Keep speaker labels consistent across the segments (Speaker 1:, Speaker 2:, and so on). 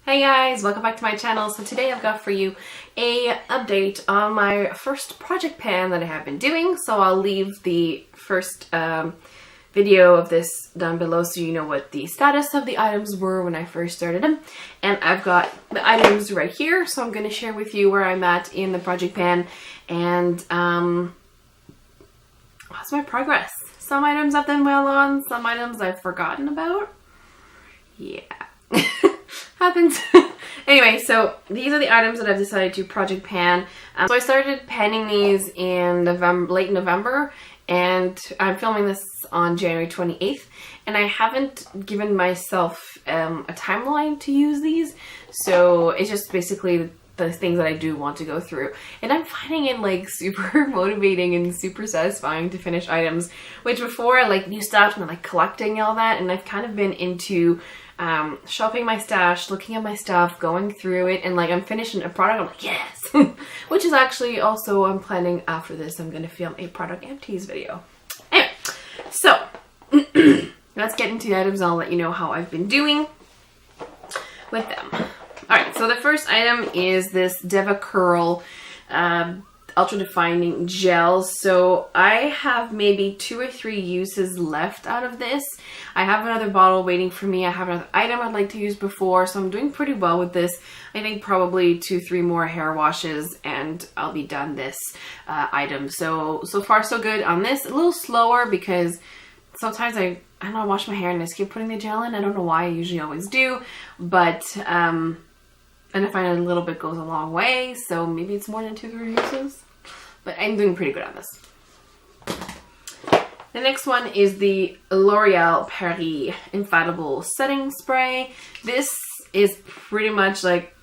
Speaker 1: Hey guys, welcome back to my channel. So today I've got for you a update on my first project pan that I have been doing. So I'll leave the first video of this down below so you know what the status of the items were when I first started them. And I've got the items right here, so I'm going to share with you where I'm at in the project pan and what's my progress. Some items I've done well on, some items I've forgotten about. Yeah. Happens. Anyway, so these are the items that I've decided to project pan. So I started panning these in late November, and I'm filming this on January 28th, and I haven't given myself a timeline to use these, so it's just basically the things that I do want to go through. And I'm finding it like super motivating and super satisfying to finish items, which before I like new stuff and like collecting all that, and I've kind of been into shopping my stash, looking at my stuff, going through it, and like I'm finishing a product, I'm like, yes! Which is actually also, I'm planning after this, I'm going to film a product empties video. Anyway, so let's get into the items. I'll let you know how I've been doing with them. Alright, so the first item is this Deva Curl Ultra Defining Gel. So I have maybe 2 or 3 uses left out of this. I have another bottle waiting for me. I have another item I'd like to use before, so I'm doing pretty well with this. I think probably 2-3 more hair washes and I'll be done this item. So far so good on this. A little slower because sometimes I don't know, I wash my hair and I just keep putting the gel in. I don't know why, I usually always do, but and I find a little bit goes a long way, so maybe it's more than 2-3 uses. But I'm doing pretty good on this. The next one is the L'Oreal Paris Infallible Setting Spray. This is pretty much like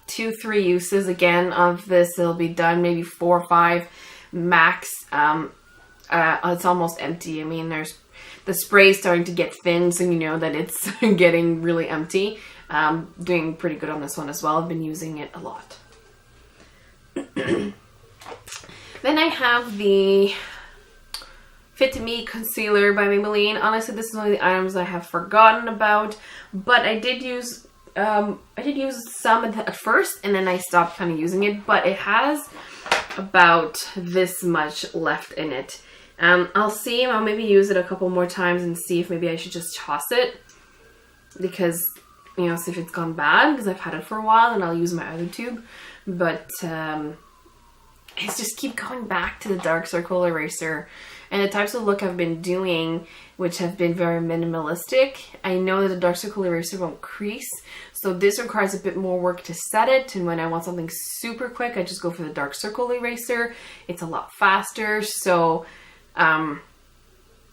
Speaker 1: 2-3 uses again of this. It'll be done maybe 4 or 5 max. It's almost empty. I mean, there's the spray starting to get thin, so you know that it's getting really empty. Doing pretty good on this one as well. I've been using it a lot. Then I have the Fit Me Concealer by Maybelline. Honestly, this is one of the items I have forgotten about, but I did use some at first, and then I stopped kind of using it, but it has about this much left in it. I'll see, I'll maybe use it a couple more times and see if maybe I should just toss it, because, you know, see if it's gone bad, because I've had it for a while, and I'll use my other tube. But it's just keep going back to the dark circle eraser and the types of look I've been doing, which have been very minimalistic. I know that the dark circle eraser won't crease, so this requires a bit more work to set it, and when I want something super quick, I just go for the dark circle eraser. It's a lot faster, so yeah,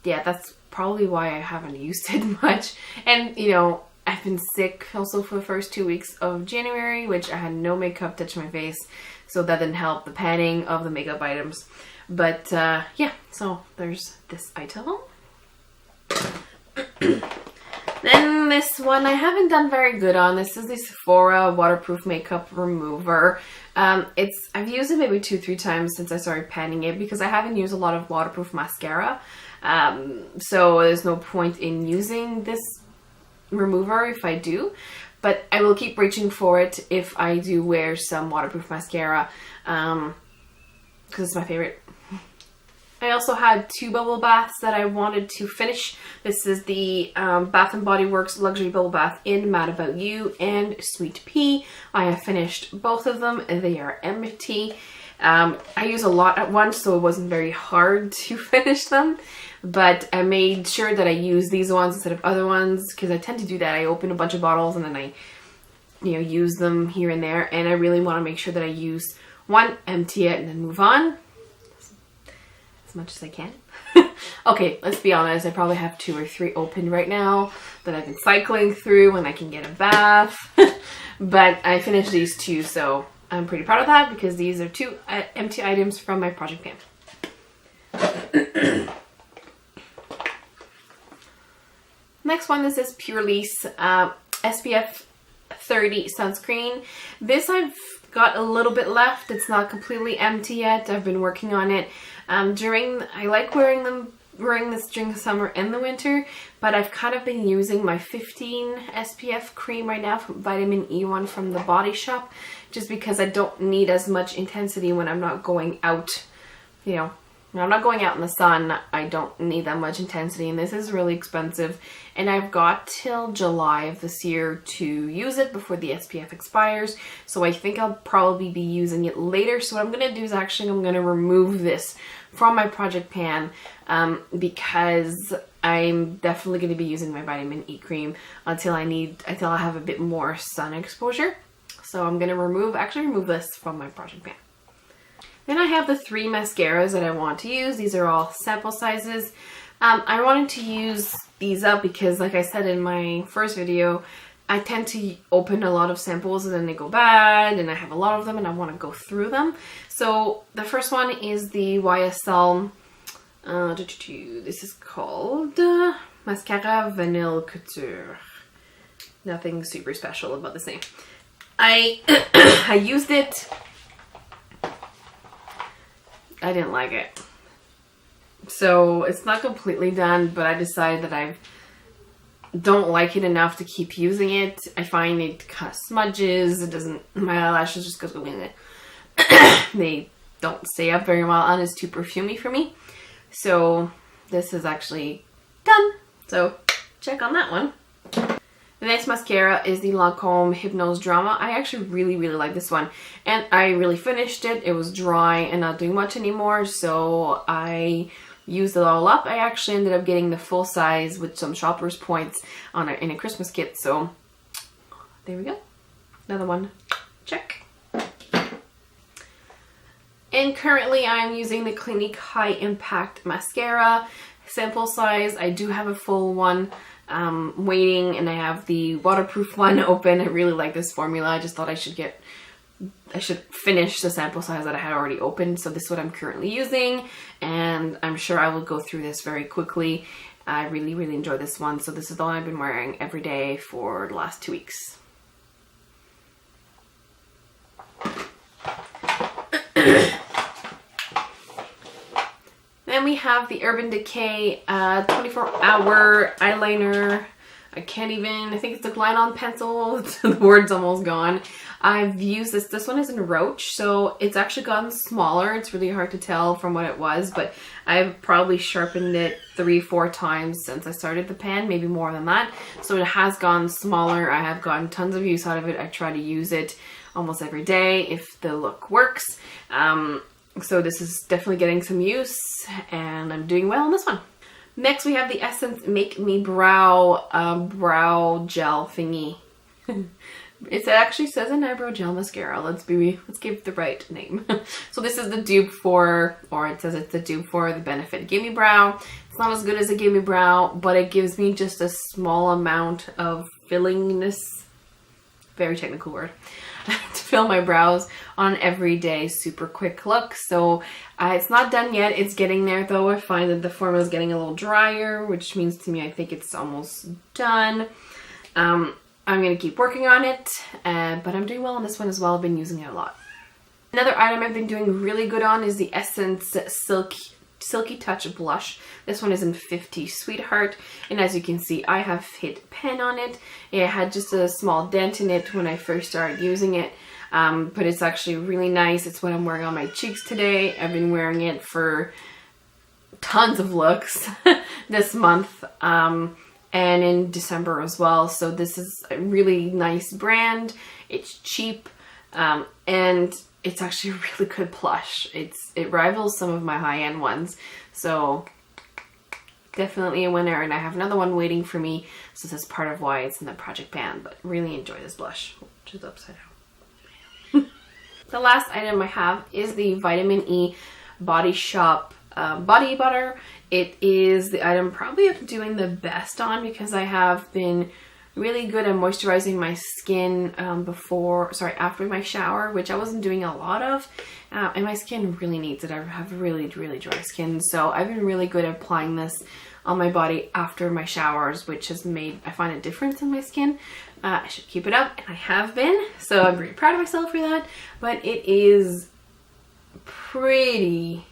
Speaker 1: that's probably why I haven't used it much. And you know, I've been sick also for the first 2 weeks of January, which I had no makeup touch my face, so that didn't help the panning of the makeup items. But yeah, so there's this item. Then this one I haven't done very good on. This is the Sephora Waterproof Makeup Remover. I've used it maybe 2-3 times since I started panning it, because I haven't used a lot of waterproof mascara. So there's no point in using this remover if I do, but I will keep reaching for it if I do wear some waterproof mascara, because it's my favorite. I also had 2 bubble baths that I wanted to finish. This is the Bath & Body Works Luxury Bubble Bath in Mad About You and Sweet Pea. I have finished both of them, and they are empty. I use a lot at once, so it wasn't very hard to finish them. But I made sure that I use these ones instead of other ones, because I tend to do that. I open a bunch of bottles and then I, you know, use them here and there. And I really want to make sure that I use one, empty it, and then move on as much as I can. Okay, let's be honest. I probably have 2 or 3 open right now that I've been cycling through when I can get a bath. But I finished these 2, so I'm pretty proud of that, because these are 2 empty items from my project pan. Next one, this is Pure Lease SPF 30 sunscreen. This I've got a little bit left. It's not completely empty yet. I've been working on it. I like wearing them wearing this during the summer and the winter, but I've kind of been using my 15 SPF cream right now, from vitamin E one from the Body Shop, just because I don't need as much intensity when I'm not going out, you know. When I'm not going out in the sun, I don't need that much intensity, and this is really expensive, and I've got till July of this year to use it before the SPF expires, so I think I'll probably be using it later. So what I'm going to do is actually I'm going to remove this from my project pan, because I'm definitely going to be using my vitamin E cream until I have a bit more sun exposure. So I'm going to remove this from my project pan. Then I have the 3 mascaras that I want to use. These are all sample sizes. I wanted to use these up because, like I said in my first video, I tend to open a lot of samples and then they go bad, and I have a lot of them and I want to go through them. So the first one is the YSL, this is called Mascara Vanille Couture. Nothing super special about this name. I used it. I didn't like it. So it's not completely done, but I decided that I don't like it enough to keep using it. I find it kind of smudges. It doesn't, my eyelashes just go in it. They don't stay up very well, and it's too perfumey for me. So this is actually done. So check on that one. The next mascara is the Lancome Hypnose Drama. I actually really like this one, and I really finished it. It was dry and not doing much anymore, so I used it all up. I actually ended up getting the full size with some shopper's points in a Christmas kit, so there we go. Another one. Check. And currently I'm using the Clinique High Impact Mascara. Sample size, I do have a full one waiting, and I have the waterproof one open. I really like this formula. I just thought I should finish the sample size that I had already opened. So this is what I'm currently using, and I'm sure I will go through this very quickly. I really enjoy this one. So this is the one I've been wearing every day for the last 2 weeks. Then we have the Urban Decay 24-hour eyeliner. I think it's a glide-on pencil. The word's almost gone. I've used this. This one is in Roach, so it's actually gotten smaller. It's really hard to tell from what it was, but I've probably sharpened it 3-4 times since I started the pan, maybe more than that. So it has gone smaller. I have gotten tons of use out of it. I try to use it almost every day if the look works. So this is definitely getting some use, and I'm doing well on this one. Next we have the Essence Make Me Brow gel thingy. It actually says an eyebrow gel mascara. Let's give the right name. So this is the dupe for, or it says it's the dupe for the Benefit Gimme Brow. It's not as good as a Gimme Brow, but it gives me just a small amount of fillingness. Very technical word. To fill my brows on an everyday super quick look. So it's not done yet. It's getting there though. I find that the formula is getting a little drier, which means to me I think it's almost done. I'm going to keep working on it, but I'm doing well on this one as well. I've been using it a lot. Another item I've been doing really good on is the Essence Silky Touch Blush. This one is in 50 Sweetheart, and as you can see I have hit pen on it. It had just a small dent in it when I first started using it, but it's actually really nice. It's what I'm wearing on my cheeks today. I've been wearing it for tons of looks this month, and in December as well. So this is a really nice brand. It's cheap, and it's actually a really good blush. It rivals some of my high-end ones. So definitely a winner, and I have another one waiting for me. So this is part of why it's in the project pan, but really enjoy this blush, which is upside down. The last item I have is the Vitamin E Body Shop Body Butter. It is the item probably I'm doing the best on because I have been really good at moisturizing my skin after my shower, which I wasn't doing a lot of, and my skin really needs it. I have really dry skin, so I've been really good at applying this on my body after my showers, which has made I find a difference in my skin. I should keep it up, and I have been, so I'm very proud of myself for that, but it is pretty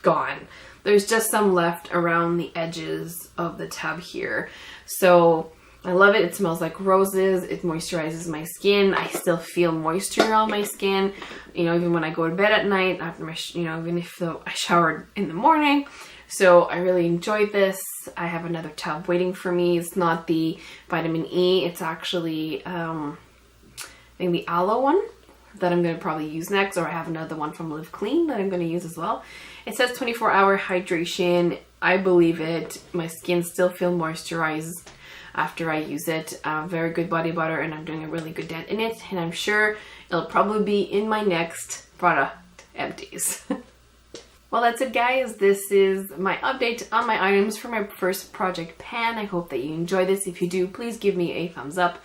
Speaker 1: gone. there's just some left around the edges of the tub here. So I love it. It smells like roses. It moisturizes my skin. I still feel moisture on my skin, you know, even when I go to bed at night, after my, you know, even if I showered in the morning. So I really enjoyed this. I have another tub waiting for me. It's not the vitamin E. It's actually, I think the aloe one that I'm going to probably use next, or I have another one from Live Clean that I'm going to use as well. It says 24-hour hydration. I believe it. My skin still feels moisturized after I use it. Very good body butter, and I'm doing a really good dent in it, and I'm sure it'll probably be in my next product empties. Well, that's it, guys. This is my update on my items for my first project pan. I hope that you enjoy this. If you do, please give me a thumbs up.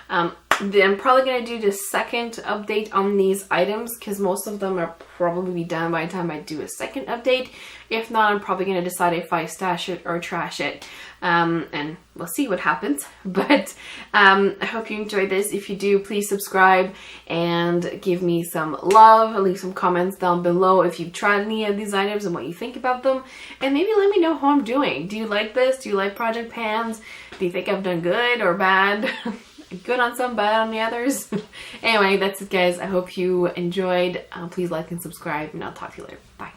Speaker 1: I'm probably going to do the second update on these items because most of them are probably be done by the time I do a second update. If not, I'm probably going to decide if I stash it or trash it. And we'll see what happens. But I hope you enjoyed this. If you do, please subscribe and give me some love. Leave some comments down below if you've tried any of these items and what you think about them. And maybe let me know how I'm doing. Do you like this? Do you like project pans? Do you think I've done good or bad? Good on some, bad on the others. Anyway, that's it, guys. I hope you enjoyed. Please like and subscribe, and I'll talk to you later. Bye.